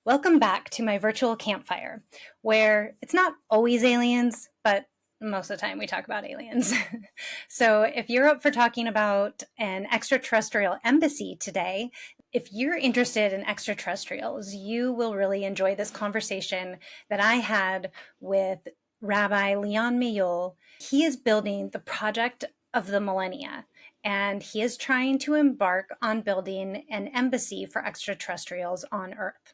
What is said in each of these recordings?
Welcome back to my virtual campfire, where it's not always aliens, but most of the time we talk about aliens. So if you're up for talking about an extraterrestrial embassy today, if you're interested in extraterrestrials, you will really enjoy this conversation that I had with Rabbi Leon Mellul. He is building the project of the millennia, and he is trying to embark on building an embassy for extraterrestrials on Earth.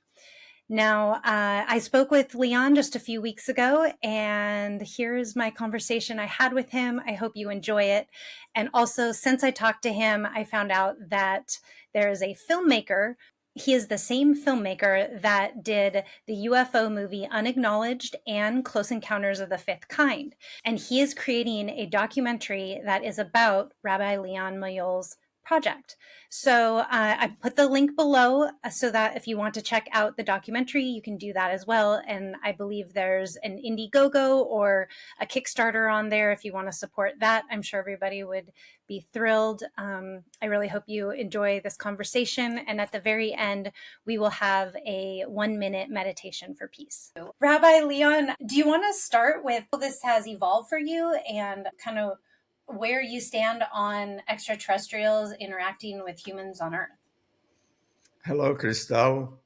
Now, I spoke with Leon just a few weeks ago, and here's my conversation I had with him. I hope you enjoy it. And also, since I talked to him, I found out that there is a filmmaker. He is the same filmmaker that did the UFO movie Unacknowledged and Close Encounters of the Fifth Kind. And he is creating a documentary that is about Rabbi Leon Mellul's project. So I put the link below so that if you want to check out the documentary, you can do that as well. And I believe there's an Indiegogo or a Kickstarter on there if you want to support that. I'm sure everybody would be thrilled. I really hope you enjoy this conversation. And at the very end, we will have a 1-minute meditation for peace. So, Rabbi Leon, do you want to start with how this has evolved for you and kind of where you stand on extraterrestrials interacting with humans on Earth? Hello, Crystal.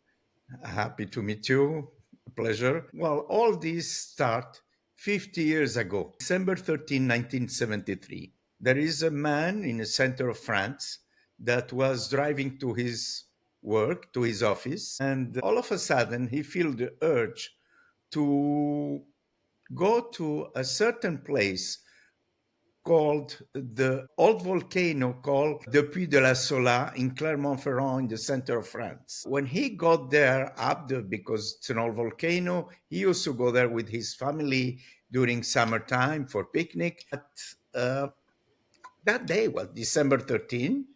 Happy to meet you. A pleasure. Well, all this start 50 years ago, December 13, 1973. There is a man in the center of France that was driving to his work, to his office, and all of a sudden he felt the urge to go to a certain place called the old volcano called the Puy de la Sola in Clermont-Ferrand in the center of France. When he got there up there, because it's an old volcano, he used to go there with his family during summertime for picnic. But that day was December 13.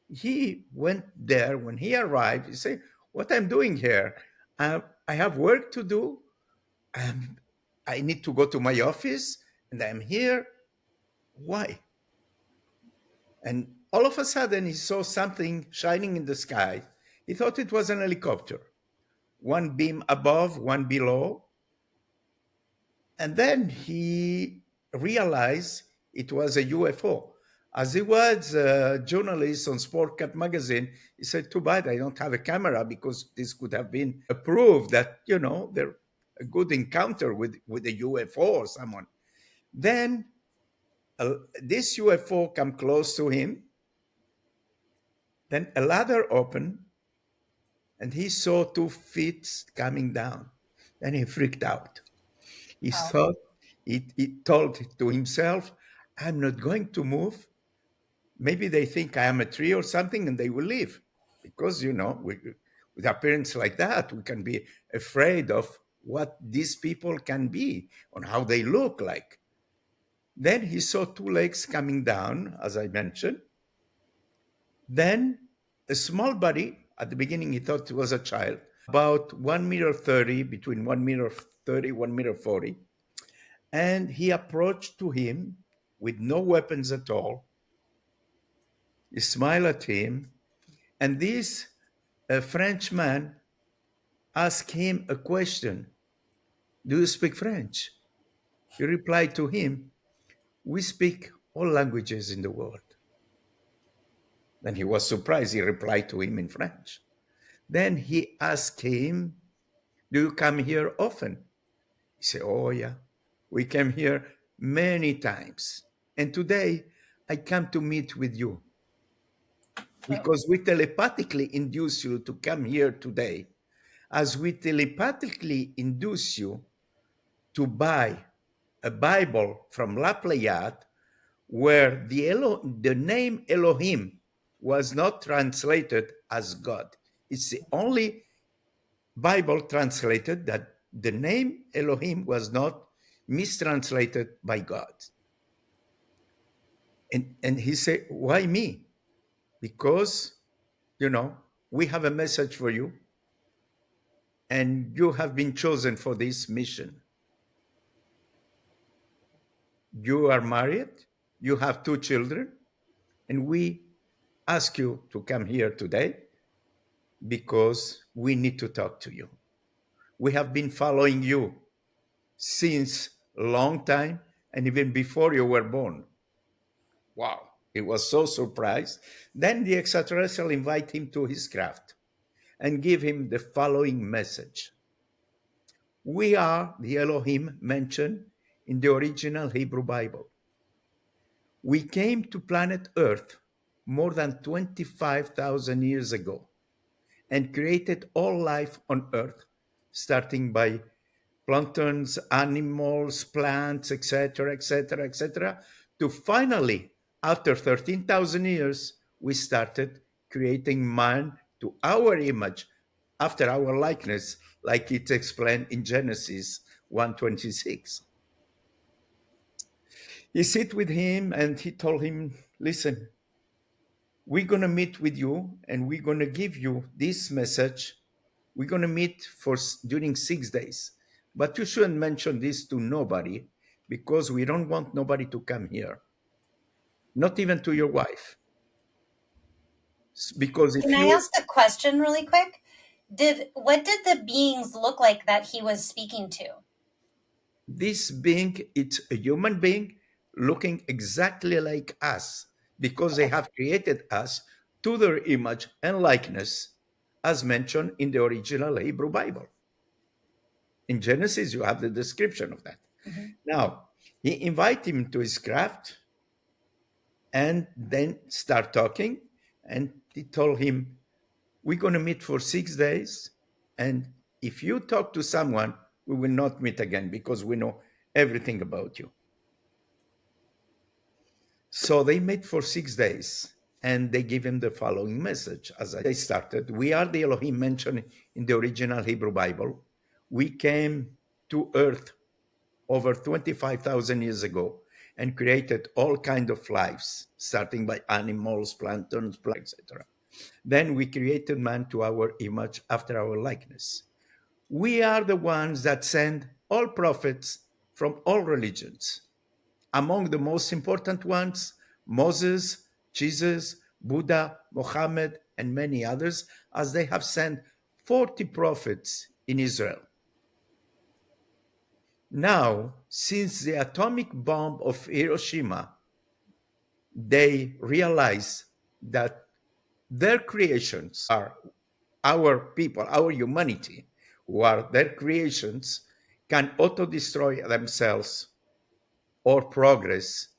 He went there. When he arrived, he said, "What I'm doing here? I have work to do. I need to go to my office, and I'm here. Why?" And all of a sudden, he saw something shining in the sky. He thought it was an helicopter, one beam above, one below. And then he realized it was a UFO. As he was a journalist on Sportcat magazine, he said, "Too bad I don't have a camera, because this could have been a proof that, they're a good encounter with a UFO or someone." Then this UFO come close to him. Then a ladder opened, and he saw 2 feet coming down. Then he freaked out. He thought, he told to himself, "I'm not going to move. Maybe they think I am a tree or something, and they will leave." Because, with appearance like that, we can be afraid of what these people can be or how they look like. Then he saw 2 legs coming down, as I mentioned. Then a small body. At the beginning, he thought it was a child, about 1 meter 30, between 1 meter 30, 1 meter 40. And he approached to him with no weapons at all. He smiled at him. And this Frenchman asked him a question: "Do you speak French?" He replied to him, "We speak all languages in the world." Then he was surprised. He replied to him in French. Then he asked him, "Do you come here often?" He said, "Oh, yeah, we came here many times. And today I come to meet with you because we telepathically induce you to come here today, as we telepathically induce you to buy a Bible from La Pléiade, where the name Elohim was not translated as God. It's the only Bible translated that the name Elohim was not mistranslated by God." And he said, "Why me?" "Because, we have a message for you, and you have been chosen for this mission. You are married, you have 2 children, and we ask you to come here today because we need to talk to you." We have been following you since a long time and even before you were born. Wow, he was so surprised. Then the extraterrestrial invite him to his craft and give him the following message. We are the Elohim mentioned in the original Hebrew Bible. We came to planet Earth more than 25,000 years ago and created all life on Earth, starting by planktons, animals, plants, etc., etc., etc., to finally, after 13,000 years, we started creating man to our image, after our likeness, like it's explained in Genesis 1:26. He sit with him and he told him, listen, we're going to meet with you and we're going to give you this message. We're going to meet for during 6 days, but you shouldn't mention this to nobody because we don't want nobody to come here, not even to your wife. Because if Can I you, ask a question really quick? What did the beings look like that he was speaking to? this being, it's a human being looking exactly like us because they have created us to their image and likeness, as mentioned in the original Hebrew Bible. In Genesis, you have the description of that. Mm-hmm. Now, he invited him to his craft and then start talking. And he told him, we're going to meet for 6 days. And if you talk to someone, we will not meet again because we know everything about you. So they met for 6 days and they give him the following message. As they started, we are the Elohim mentioned in the original Hebrew Bible. We came to earth over 25,000 years ago and created all kinds of lives, starting by animals, planktons, etc. Then we created man to our image after our likeness. We are the ones that send all prophets from all religions. Among the most important ones, Moses, Jesus, Buddha, Mohammed, and many others, as they have sent 40 prophets in Israel. Now, since the atomic bomb of Hiroshima, they realize that their creations are our people, our humanity, who are their creations, can auto-destroy themselves or progress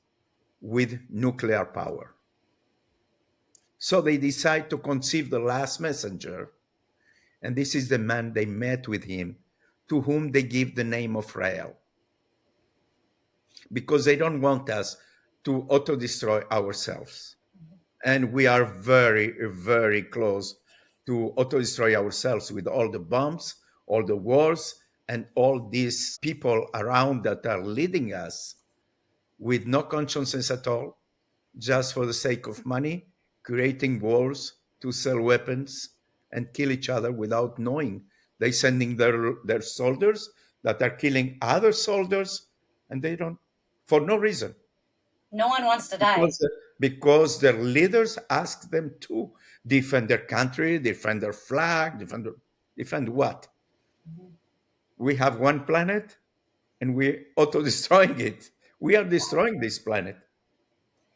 with nuclear power. So they decide to conceive the last messenger, and this is the man they met with him, to whom they give the name of Rael, because they don't want us to auto-destroy ourselves. And we are very, very close to auto-destroy ourselves with all the bombs, all the wars, and all these people around that are leading us with no conscience at all, just for the sake of money, creating wars to sell weapons and kill each other without knowing. They sending their soldiers that are killing other soldiers, and they don't, for no reason. No one wants to die. Because their leaders ask them to defend their country, defend their flag, defend what? Mm-hmm. We have one planet and we're auto-destroying it. We are destroying this planet.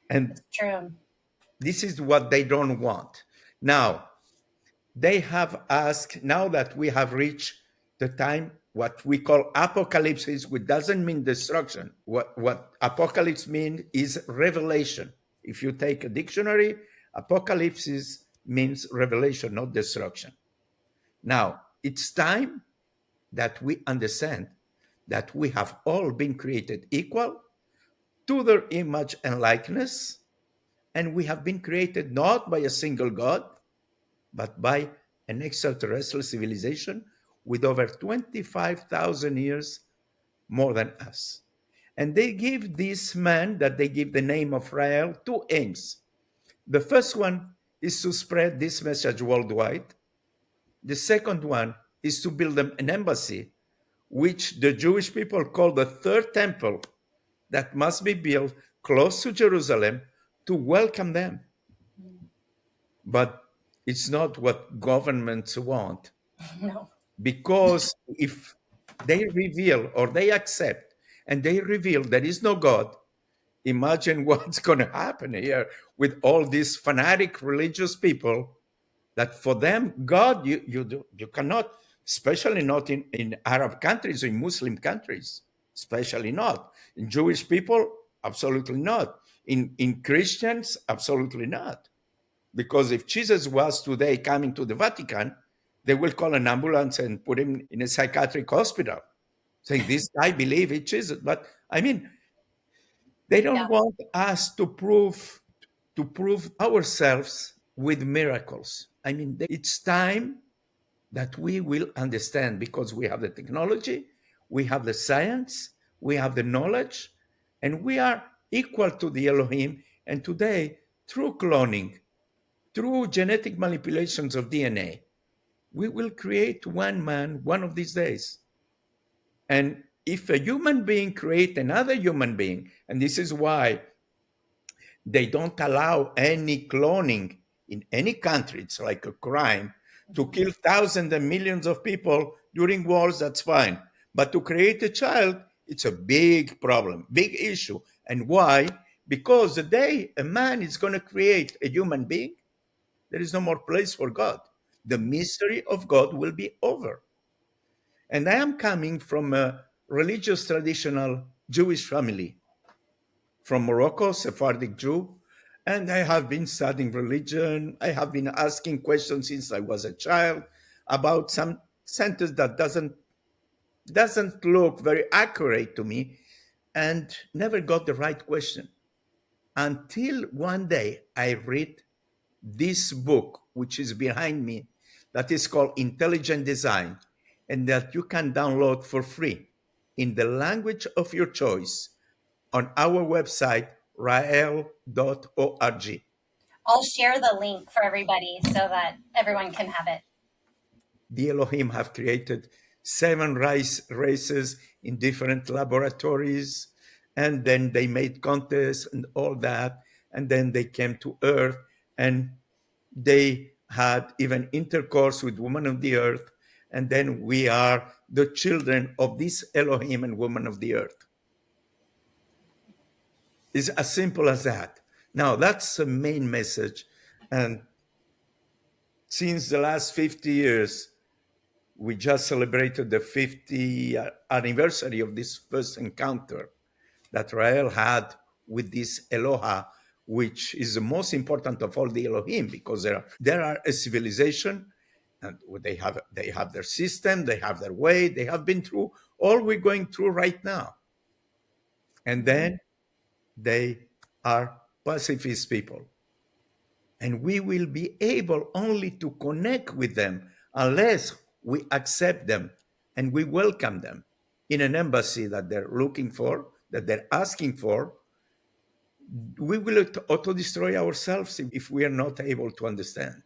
And It's true. this is what they don't want. Now, they have asked, now that we have reached the time, what we call apocalypse, which doesn't mean destruction. What apocalypse means is revelation. If you take a dictionary, apocalypse means revelation, not destruction. Now, it's time that we understand that we have all been created equal to their image and likeness, and we have been created not by a single God, but by an extraterrestrial civilization with over 25,000 years more than us. And they give this man, that they give the name of Rael, two aims. The first one is to spread this message worldwide. The second one is to build them an embassy, which the Jewish people call the third temple, that must be built close to Jerusalem to welcome them. But it's not what governments want. No. because if they reveal or they accept and they reveal there is no God, imagine what's going to happen here with all these fanatic religious people that for them, God, you cannot, especially not in Arab countries or in Muslim countries, especially not. In Jewish people, absolutely not. In Christians, absolutely not. Because if Jesus was today coming to the Vatican, they will call an ambulance and put him in a psychiatric hospital, saying, this guy believes in Jesus. But I mean, they don't Yeah. want us to prove ourselves with miracles. I mean, it's time that we will understand because we have the technology, we have the science, we have the knowledge, and we are equal to the Elohim. And today, through cloning, through genetic manipulations of DNA, we will create one man one of these days. And if a human being create another human being, and this is why they don't allow any cloning in any country, it's like a crime to Mhm. kill thousands and millions of people during wars, that's fine. But to create a child, it's a big problem, big issue. And why? Because the day a man is going to create a human being, there is no more place for God. The mystery of God will be over. And I am coming from a religious traditional Jewish family from Morocco, Sephardic Jew, and I have been studying religion. I have been asking questions since I was a child about some sentence that doesn't look very accurate to me and never got the right question until one day I read this book, which is behind me, that is called Intelligent Design, and that you can download for free in the language of your choice on our website, rael.org. I'll share the link for everybody so that everyone can have it. The Elohim have created seven races in different laboratories, and then they made contests and all that, and then they came to Earth, and they had even intercourse with women of the earth, and then we are the children of this Elohim and woman of the earth. It's as simple as that. Now, that's the main message. And since the last 50 years, we just celebrated the 50th anniversary of this first encounter that Rael had with this Eloha, which is the most important of all the Elohim, because there are a civilization, and they have their system, they have their way, they have been through all we're going through right now. And then they are pacifist people. And we will be able only to connect with them unless we accept them and we welcome them in an embassy that they're looking for, that they're asking for. We will auto destroy ourselves if we are not able to understand.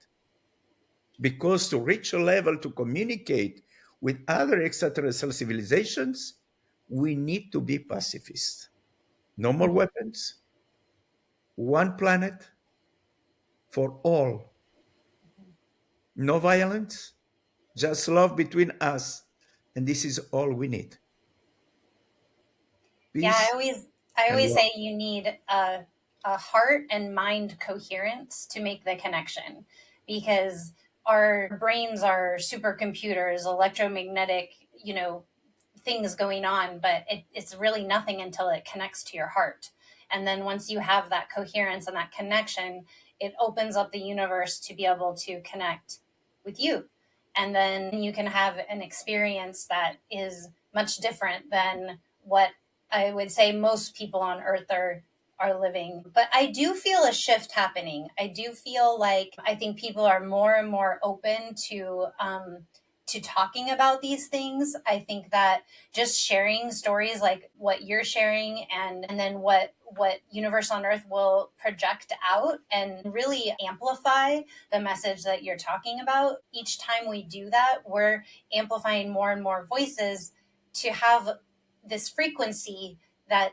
Because to reach a level to communicate with other extraterrestrial civilizations, we need to be pacifists. No more weapons, one planet for all, no violence, just love between us. And this is all we need. Yeah, I Peace always I and always love. say you need a heart and mind coherence to make the connection, because our brains are supercomputers, electromagnetic, things going on, but it's really nothing until it connects to your heart. And then once you have that coherence and that connection, it opens up the universe to be able to connect with you. And then you can have an experience that is much different than what I would say most people on earth are living. But I do feel a shift happening. I do feel like I think people are more and more open to talking about these things. I think that just sharing stories like what you're sharing, and then what Universe on Earth will project out and really amplify the message that you're talking about. Each time we do that, we're amplifying more and more voices to have this frequency that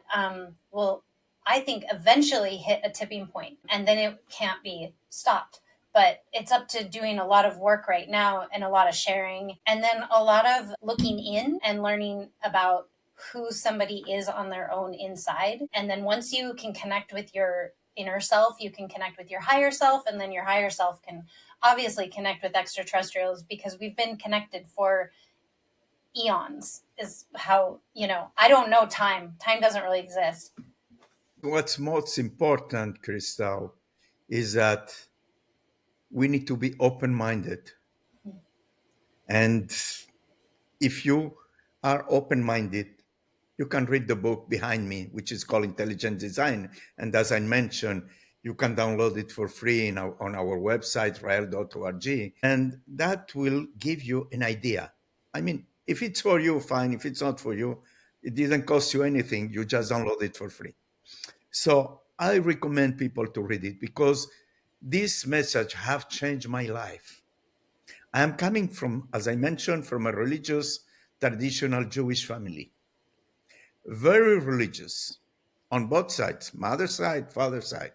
will, I think, eventually hit a tipping point, and then it can't be stopped. but it's up to doing a lot of work right now and a lot of sharing, and then a lot of looking in and learning about who somebody is on their own inside. And then once you can connect with your inner self, you can connect with your higher self, and then your higher self can obviously connect with extraterrestrials, because we've been connected for eons, is how, I don't know time. Time doesn't really exist. What's most important, Crystal, is that we need to be open-minded. And if you are open-minded, you can read the book behind me, which is called Intelligent Design. And as I mentioned, you can download it for free on our website, rael.org. And that will give you an idea. I mean, if it's for you, fine. If it's not for you, it didn't cost you anything. You just download it for free. So I recommend people to read it because this message have changed my life. I am coming from, as I mentioned, from a religious, traditional Jewish family. Very religious on both sides, mother's side, father's side.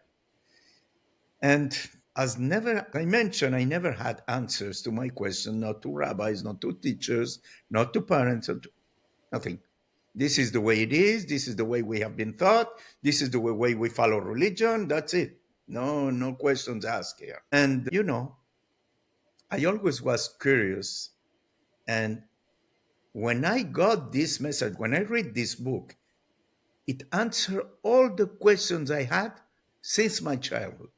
And as I mentioned, I never had answers to my question, not to rabbis, not to teachers, not to parents, nothing. This is the way it is. This is the way we have been taught. This is the way we follow religion. That's it. No questions asked here. And, I always was curious. And when I got this message, when I read this book, it answered all the questions I had since my childhood.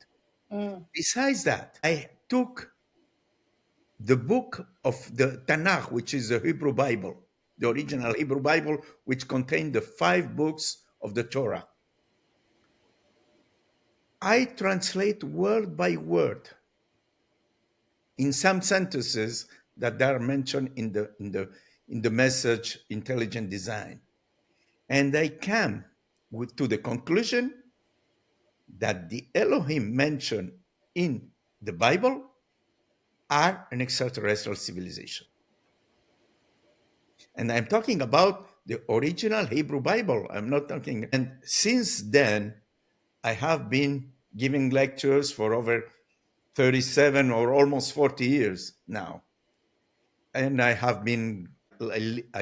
Besides that, I took the book of the Tanakh, which is the Hebrew Bible, the original Hebrew Bible, which contained the 5 books of the Torah. I translate word by word in some sentences that are mentioned in the message Intelligent Design. And I came to the conclusion that the Elohim mentioned in the Bible are an extraterrestrial civilization. And I'm talking about the original Hebrew Bible. I'm not talking. And since then, I have been giving lectures for over 37 or almost 40 years now. And I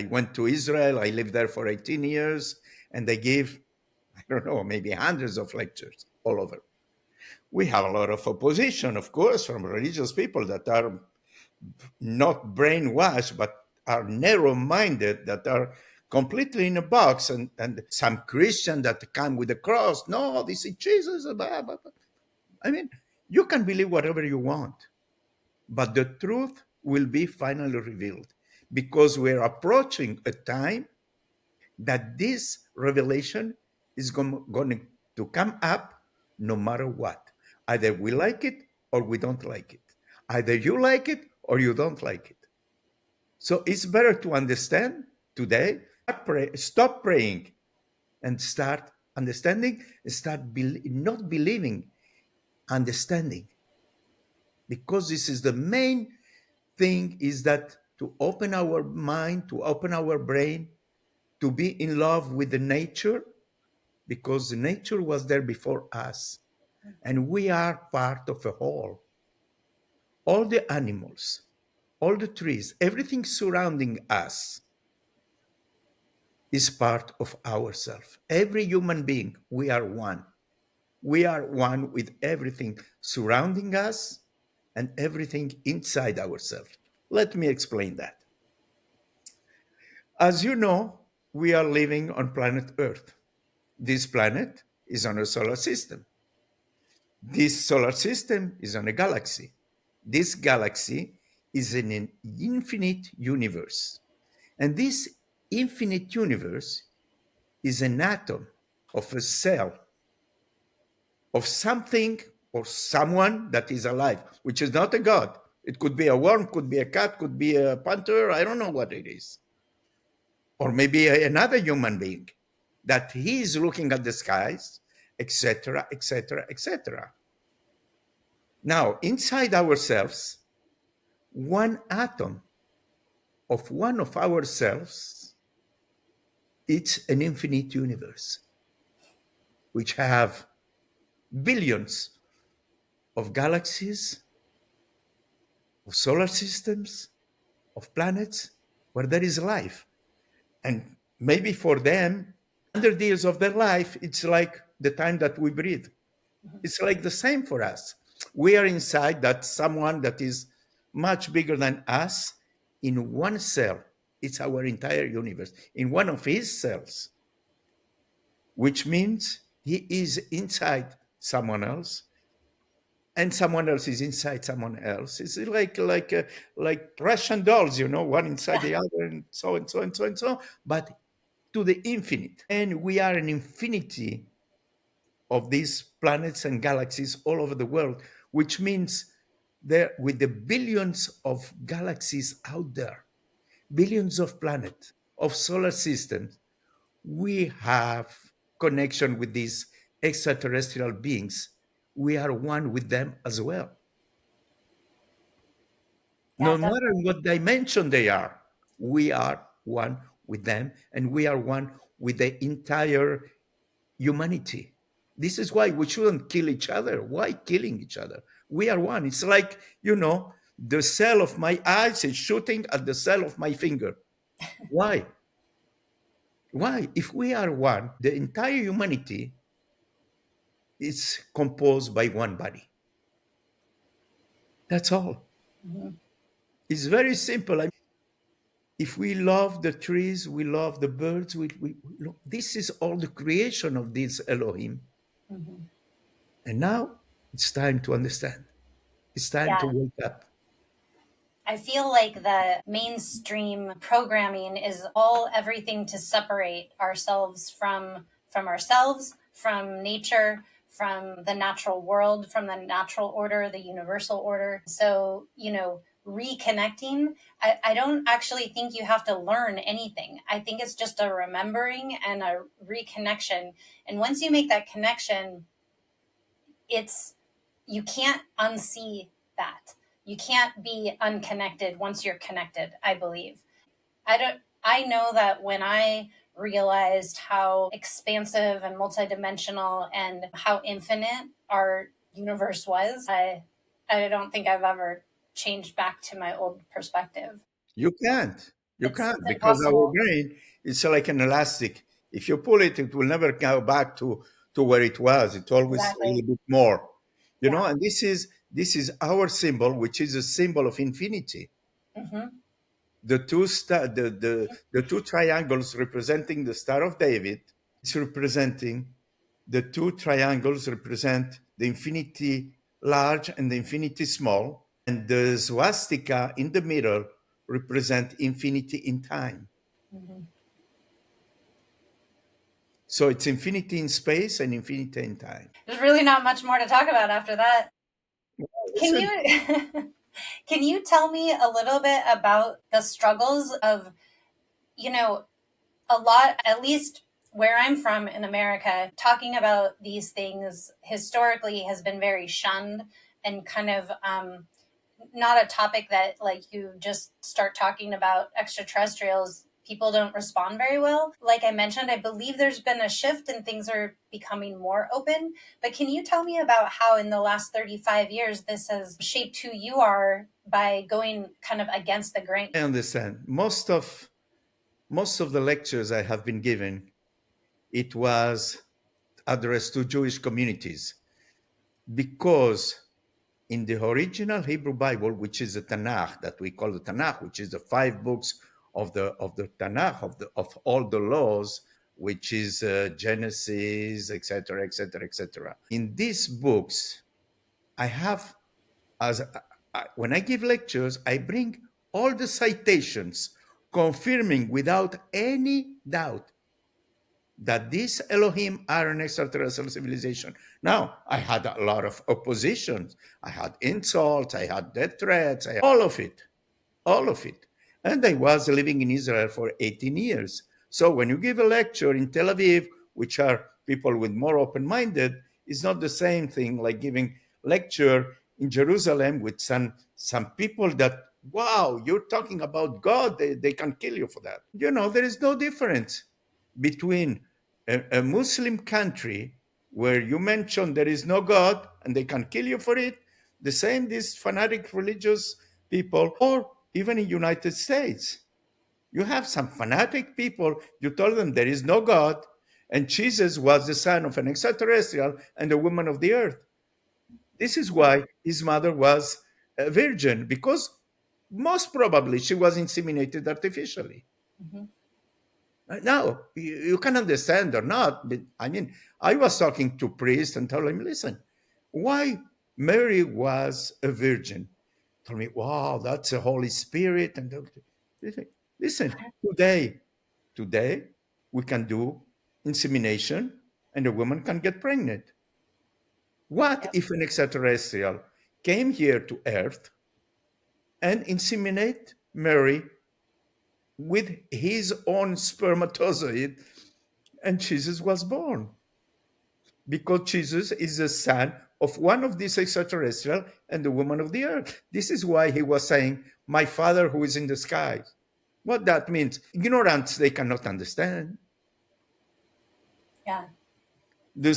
went to Israel. I lived there for 18 years. And I gave, I don't know, maybe hundreds of lectures all over. We have a lot of opposition, of course, from religious people that are not brainwashed, but are narrow-minded, that are completely in a box, and some Christian that come with a cross. No, this is Jesus. Blah, blah, blah. I mean, you can believe whatever you want, but the truth will be finally revealed, because we're approaching a time that this revelation is going to come up no matter what. Either we like it or we don't like it. Either you like it or you don't like it. So it's better to understand today, stop praying and start understanding, start not believing, understanding. Because this is the main thing, is that to open our mind, to open our brain, to be in love with the nature, because the nature was there before us, and we are part of a whole. All the animals, all the trees, everything surrounding us is part of ourself. Every human being, we are one. We are one with everything surrounding us and everything inside ourselves. Let me explain that. As you know, we are living on planet Earth. This planet is on a solar system. This solar system is on a galaxy. This galaxy is in an infinite universe. And this infinite universe is an atom of a cell of something or someone that is alive, which is not a god. It could be a worm, could be a cat, could be a panther. I don't know what it is. Or maybe another human being that he is looking at the skies, etc., etc., etc. Now, inside ourselves, one atom of one of ourselves, it's an infinite universe, which have billions of galaxies of solar systems, of planets where there is life. And maybe for them, 100 years of their life, it's like the time that we breathe. It's like the same for us. We are inside that someone that is much bigger than us in one cell. It's our entire universe in one of his cells, which means he is inside someone else and someone else is inside someone else. It's like Russian dolls, one inside Yeah. the other, and so and so and so and so, but to the infinite. And we are an infinity of these planets and galaxies all over the world, which means there, with the billions of galaxies out there, billions of planets, of solar systems, we have connection with these extraterrestrial beings. We are one with them as well. Yeah, No matter definitely. what dimension they are, we are one with them, and we are one with the entire humanity. This is why we shouldn't kill each other. Why killing each other? We are one. It's like, the cell of my eyes is shooting at the cell of my finger. Why? Why? If we are one, the entire humanity is composed by one body. That's all. Mhm. It's very simple. If we love the trees, we love the birds, this is all the creation of this Elohim. Mhm. And now it's time to understand. It's time to Yeah. wake up. I feel like the mainstream programming is all everything to separate ourselves from ourselves, from nature, from the natural world, from the natural order, the universal order. So, reconnecting, I don't actually think you have to learn anything. I think it's just a remembering and a reconnection. And once you make that connection, it's you can't unsee that. You can't be unconnected once you're connected, I believe. I know that when I realized how expansive and multidimensional and how infinite our universe was, I don't think I've ever changed back to my old perspective. You can't. You It's can't because our impossible. brain is like an elastic. If you pull it, it will never go back to where it was. It's always a Exactly. little bit more. Yeah. And this is our symbol, which is a symbol of infinity. Hmm. The two star, the two triangles representing the Star of David. It's representing the two triangles represent the infinity large and the infinity small, and the swastika in the middle represent infinity in time. Hmm. So it's infinity in space and infinity in time. There's really not much more to talk about after that. Can Listen, you can you tell me a little bit about the struggles of, you know, a lot, at least where I'm from in America, talking about these things historically has been very shunned and kind of not a topic that, like, you just start talking about extraterrestrials, people don't respond very well. Like I mentioned, I believe there's been a shift and things are becoming more open. But can you tell me about how in the last 35 years this has shaped who you are by going kind of against the grain? I understand. Most of the lectures I have been given, it was addressed to Jewish communities because in the original Hebrew Bible, which is the Tanakh that we call the Tanakh, which is the 5 books of the Tanakh of all the laws, which is Genesis, etc., etc., etc. In these books, I have when I give lectures, I bring all the citations confirming without any doubt that these Elohim are an extraterrestrial civilization. Now, I had a lot of oppositions. I had insults, I had death threats, all of it, all of it. And I was living in Israel for 18 years. So when you give a lecture in Tel Aviv, which are people with more open-minded, it's not the same thing like giving lecture in Jerusalem with some people that, wow, you're talking about God, they can kill you for that. There is no difference between a Muslim country where you mention there is no God and they can kill you for it, the same these fanatic religious people, or even in United States. You have some fanatic people, you told them there is no God, and Jesus was the son of an extraterrestrial and a woman of the earth. This is why his mother was a virgin, because most probably she was inseminated artificially. Mhm. Now, you can understand or not, but I mean, I was talking to priests and told him, listen, why Mary was a virgin? Told me, wow, that's the Holy Spirit. And listen, today we can do insemination and a woman can get pregnant. What Yep. if an extraterrestrial came here to Earth and inseminate Mary with his own spermatozoid and Jesus was born? Because Jesus is the son of one of these extraterrestrial and the woman of the earth. This is why he was saying, my father who is in the sky. What that means, ignorance they cannot understand. Yeah. The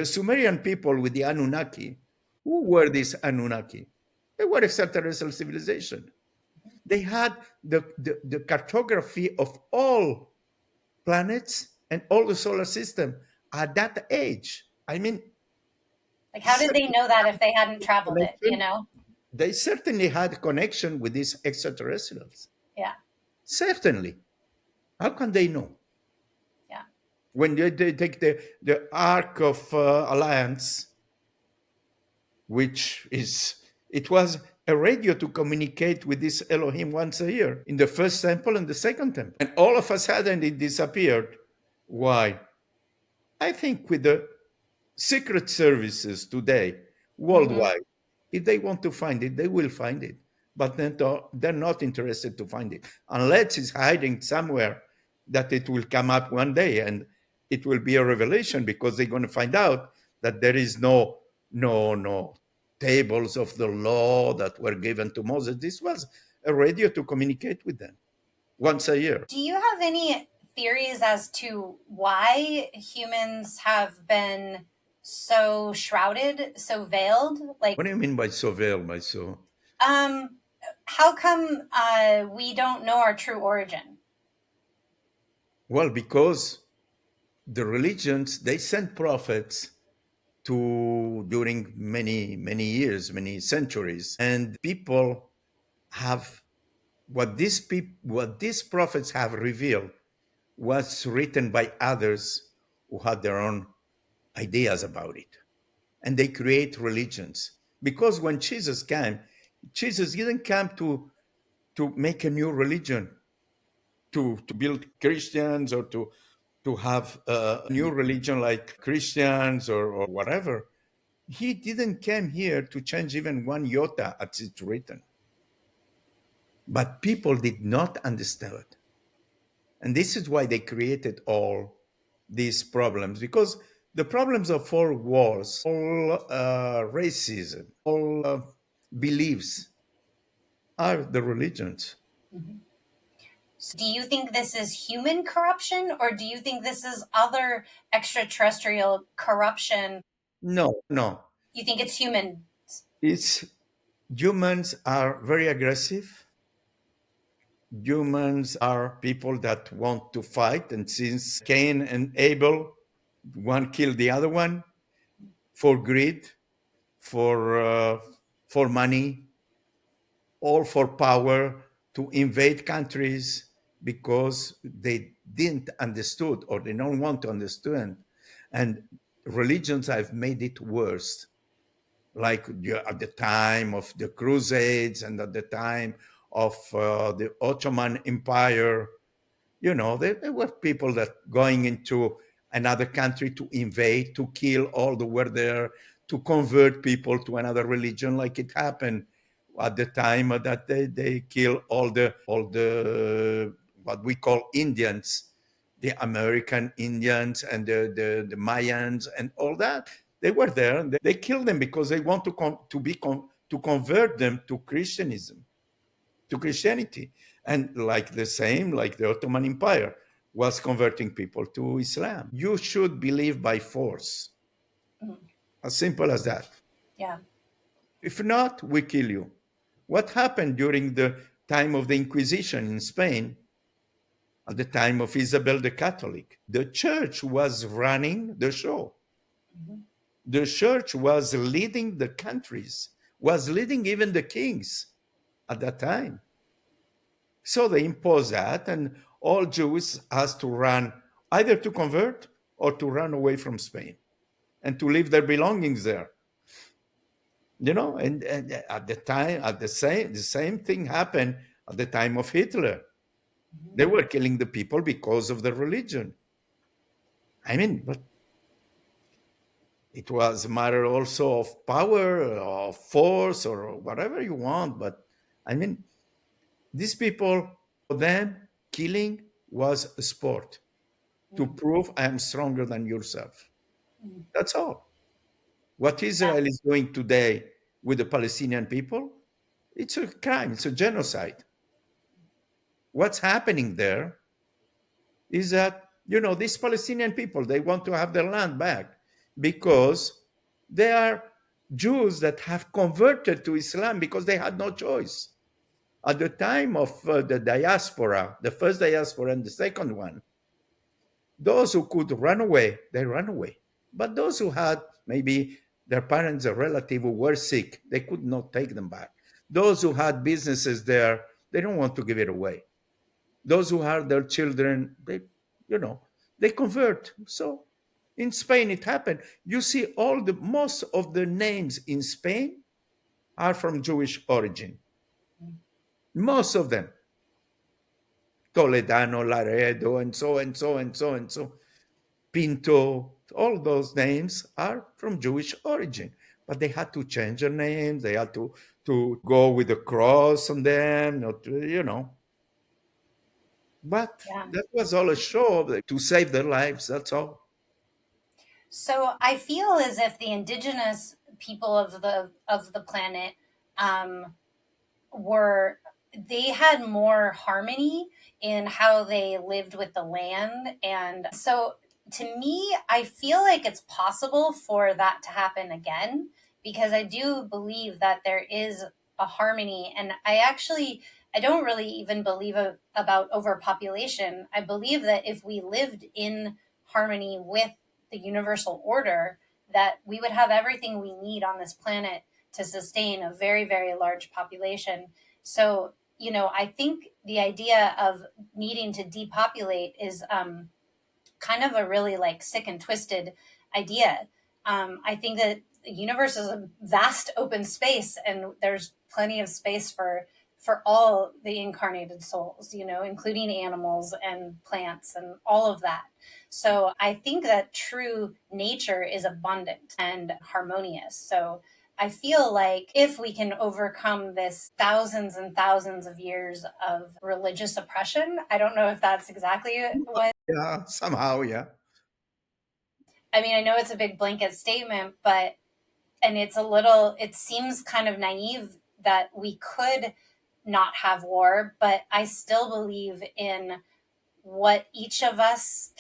Sumerian people with the Anunnaki, who were these Anunnaki? They were extraterrestrial civilization. They had the cartography of all planets and all the solar system at that age. I mean, Like, how did they certainly know that if they hadn't traveled it, you connection. know? They certainly had connection with these extraterrestrials. Yeah. Certainly. How can they know? Yeah. When they take the Ark of Alliance, which is, it was a radio to communicate with this Elohim once a year in the first temple and the second temple. And all of a sudden it disappeared. Why? I think with the secret services today, Hmm. worldwide, if they want to find it, they will find it. But they're not interested to find it unless it's hiding somewhere that it will come up one day and it will be a revelation because they're going to find out that there is no tables of the law that were given to Moses. This was a radio to communicate with them once a year. Do you have any theories as to why humans have been so shrouded, so veiled? Like, What do you mean by so veil, by so? um, how come we don't know our true origin? Well, because the religions, they sent prophets to during many years, many centuries, and people have what these prophets have revealed was written by others who had their own ideas about it, and they create religions. Because when Jesus came, Jesus didn't come to make a new religion, to build Christians or to have a new religion like Christians or whatever. He didn't come here to change even one iota as it's written. But people did not understand. And this is why they created all these problems, because the problems of all wars, all racism, all beliefs are the religions. Mhm. So do you think this is human corruption, or do you think this is other extraterrestrial corruption? No. You think it's human? It's humans are very aggressive. Humans are people that want to fight. And since Cain and Abel, one killed the other one for greed, for money, all for power, to invade countries because they didn't understood or they don't want to understand. And religions have made it worse, like at the time of the Crusades and at the time of the Ottoman Empire. There were people that going into another country to invade, to kill all the were there, to convert people to another religion, like it happened at the time that they kill all the what we call Indians, the American Indians and the Mayans and all that. They were there and they killed them because they want to convert them to Christianity. And like the same, like the Ottoman Empire was converting people to Islam. You should believe by force. Mhm. As simple as that. Yeah. If not, we kill you. What happened during the time of the Inquisition in Spain, at the time of Isabel the Catholic? The church was running the show. The church was leading the countries, was leading even the kings at that time. So they imposed that, and all Jews has to run, either to convert or to run away from Spain and to leave their belongings there. And at the time, the same thing happened at the time of Hitler. They were killing the people because of their religion. I mean, but it was a matter also of power, of force, or whatever you want. But I mean, these people, for them, killing was a sport to prove I am stronger than yourself. That's all. What Israel is doing today with the Palestinian people, it's a crime, it's a genocide. What's happening there is that, these Palestinian people, they want to have their land back because they are Jews that have converted to Islam because they had no choice. At the time of the diaspora, the first diaspora and the second one, those who could run away, they ran away. But those who had maybe their parents or relative who were sick, they could not take them back. Those who had businesses there, they don't want to give it away. Those who have their children, they convert. So in Spain, it happened. You see, most of the names in Spain are from Jewish origin. Most of them. Toledano, Laredo, and so and so and so and so. Pinto, all those names are from Jewish origin. But they had to change their names. They had to go with a cross on them, But that was all a show to save their lives. That's all. So I feel as if the indigenous people of the planet were they had more harmony in how they lived with the land. And so to me, I feel like it's possible for that to happen again, because I do believe that there is a harmony. And I don't really even believe about overpopulation. I believe that if we lived in harmony with the universal order, that we would have everything we need on this planet to sustain a very, very large population. So, I think the idea of needing to depopulate is kind of a really like sick and twisted idea. I think that the universe is a vast open space, and there's plenty of space for all the incarnated souls, including animals and plants and all of that. So I think that true nature is abundant and harmonious. So I feel like if we can overcome this thousands and thousands of years of religious oppression, I don't know if that's exactly what. Yeah, somehow, yeah. I mean, I know it's a big blanket statement, and it seems kind of naive that we could not have war, but I still believe in what each of us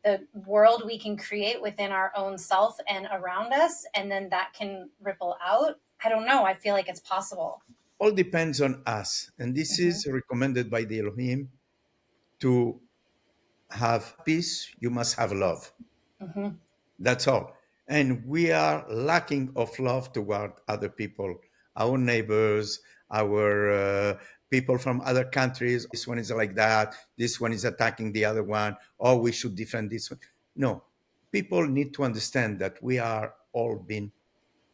the world we can create within our own self and around us, and then that can ripple out. I don't know. I feel like it's possible. All depends on us. And this is recommended by the Elohim. To have peace, you must have love. That's all. And we are lacking of love toward other people, our neighbors, our people from other countries. This one is like that. This one is attacking the other one. Oh, we should defend this one. No, people need to understand that we are all being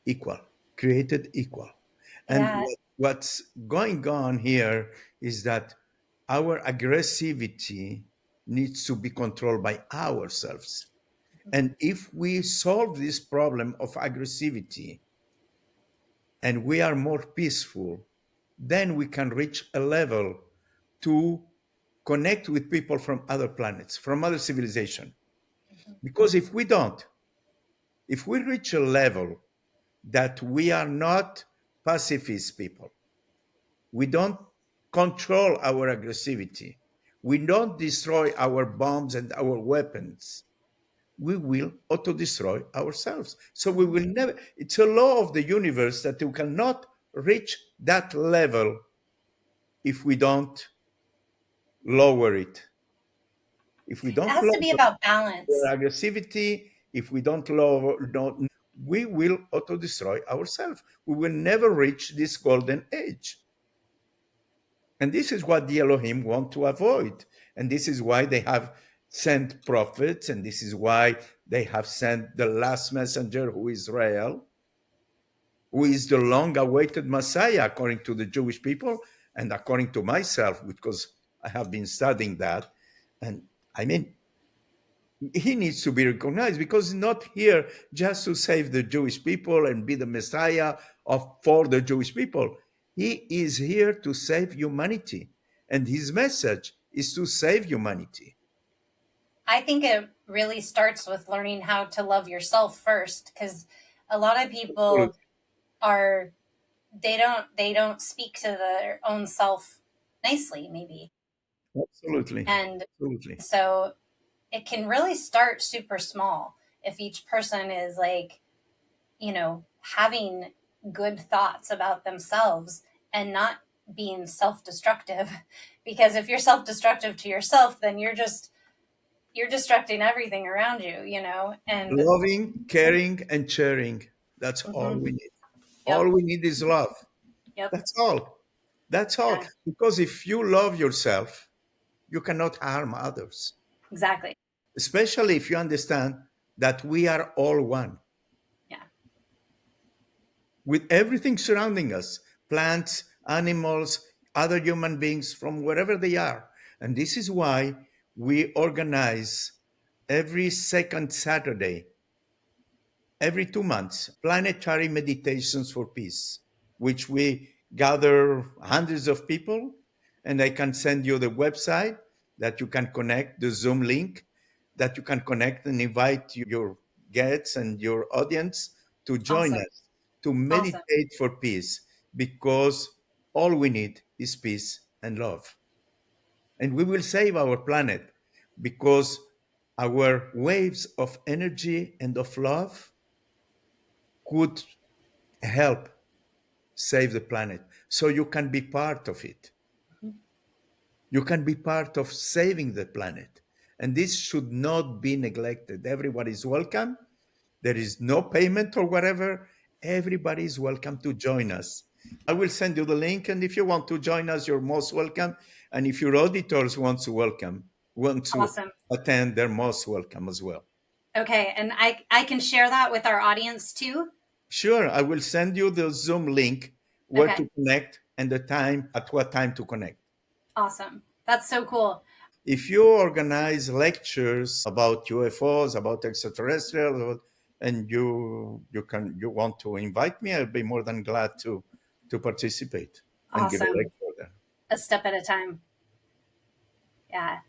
equal, created equal. And Yeah. what's going on here is that our aggressivity needs to be controlled by ourselves. And if we solve this problem of aggressivity and we are more peaceful, then we can reach a level to connect with people from other planets, from other civilization. Because if we don't, if we reach a level that we are not pacifist people, we don't control our aggressivity, we don't destroy our bombs and our weapons, we will auto destroy ourselves. So we will never, it's a law of the universe that you cannot reach that level if we don't lower it. If we It don't has to be lower about our balance. aggressivity, if we don't lower, don't, we will auto destroy ourselves. We will never reach this golden age. And this is what the Elohim want to avoid. And this is why they have sent prophets, and this is why they have sent the last messenger, who is Israel, who is the long awaited Messiah, according to the Jewish people, and according to myself, because I have been studying that. And I mean, he needs to be recognized because he's not here just to save the Jewish people and be the Messiah for the Jewish people. He is here to save humanity, and his message is to save humanity. I think it really starts with learning how to love yourself first, because a lot of people are they don't speak to their own self nicely, maybe. Absolutely. And Absolutely. so it can really start super small if each person is like, having good thoughts about themselves and not being self-destructive. Because if you're self-destructive to yourself, then you're destructing everything around you. And Loving, caring, and sharing. That's all mhm, we need. yep, All we need is love. yep, That's all. That's all. yeah, Because if you love yourself, you cannot harm others, exactly, especially if you understand that we are all one yeah, with everything surrounding us, plants, animals, other human beings from wherever they are. And this is why we organize every second Saturday, every 2 months, planetary meditations for peace, which we gather hundreds of people. And I can send you the website that you can connect, the Zoom link that you can connect and invite your guests and your audience to join awesome, us to awesome. meditate for peace, because all we need is peace and love. And we will save our planet because our waves of energy and of love could help save the planet. So you can be part of it. You can be part of saving the planet. And this should not be neglected. Everybody is welcome. There is no payment or whatever. Everybody is welcome to join us. I will send you the link. And if you want to join us, you're most welcome. And if your auditors want to Awesome. attend, they're most welcome as well. Okay, and I can share that with our audience too. Sure, I will send you the Zoom link where Okay, to connect and the time, at what time to connect. awesome. That's so cool. If you organize lectures about UFOs, about extraterrestrial, and you want to invite me, I'll be more than glad to participate and give a Awesome. lecture there. A step at a time. Yeah.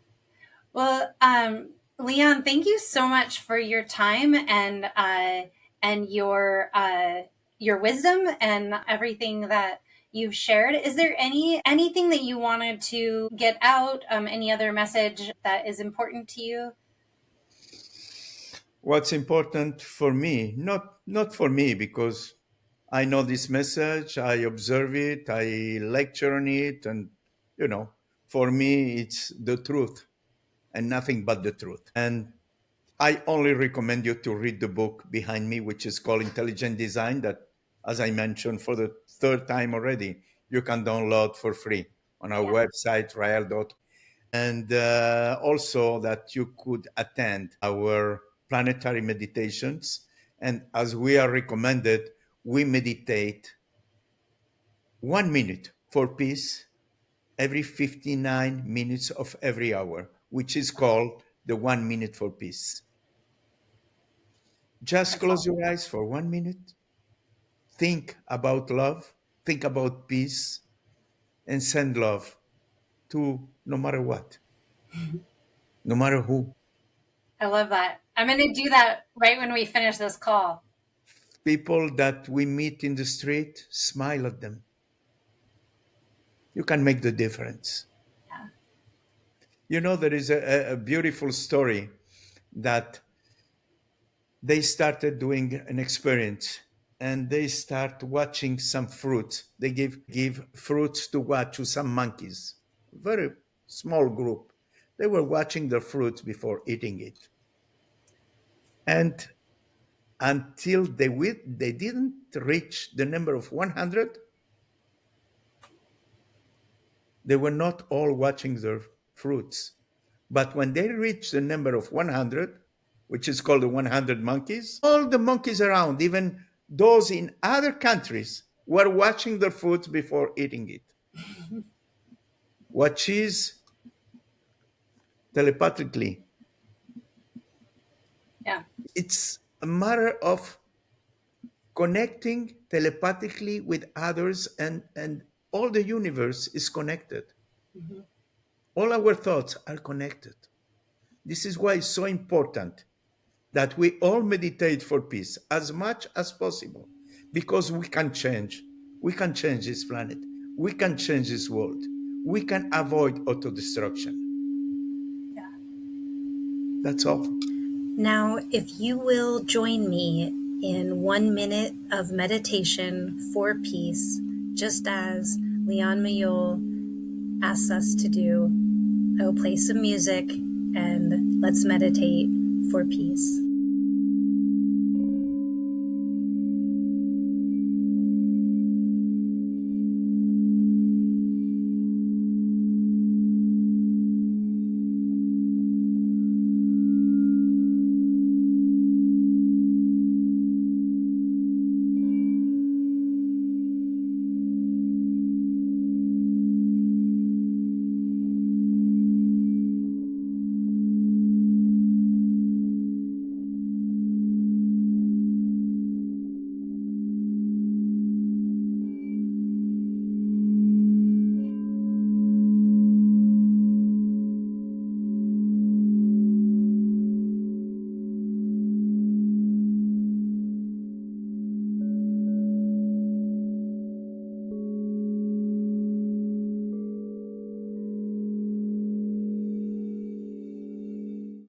Well, Leon, thank you so much for your time and your wisdom and everything that you've shared. Is there anything that you wanted to get out? Any other message that is important to you? What's important for me, not for me, because I know this message, I observe it, I lecture on it, and you know, for me it's the truth and nothing but the truth. And I only recommend you to read the book behind me, which is called Intelligent Design, that, as I mentioned for the third time already, you can download for free on our Yeah. website, rael.com. And also that you could attend our planetary meditations. And as we are recommended, we meditate 1 minute for peace every 59 minutes of every hour, which is called the 1 minute for peace. Just That's close awesome. your eyes for 1 minute, think about love, think about peace, and send love to no matter what, no matter who. I love that. I'm going to do that right when we finish this call. People that we meet in the street, smile at them. You can make the difference. Yeah. You know, there is a beautiful story that they started doing an experience. and they start watching some fruits. They give fruits to watch to some monkeys, very small group. They were watching the fruits before eating it, and until they didn't reach the number of 100, they were not all watching their fruits. But when they reached the number of 100, which is called the 100 monkeys, all the monkeys around, even those in other countries, were watching their fruits before eating it. What is telepathically? Yeah. It's a matter of connecting telepathically with others, and all the universe is connected. Mm-hmm. All our thoughts are connected. This is why it's so important that we all meditate for peace as much as possible, because we can change. We can change this planet. We can change this world. We can avoid autodestruction. Yeah. That's all. Now, if you will join me in 1 minute of meditation for peace, just as Leon Mellul asks us to do, I will play some music and let's meditate for peace.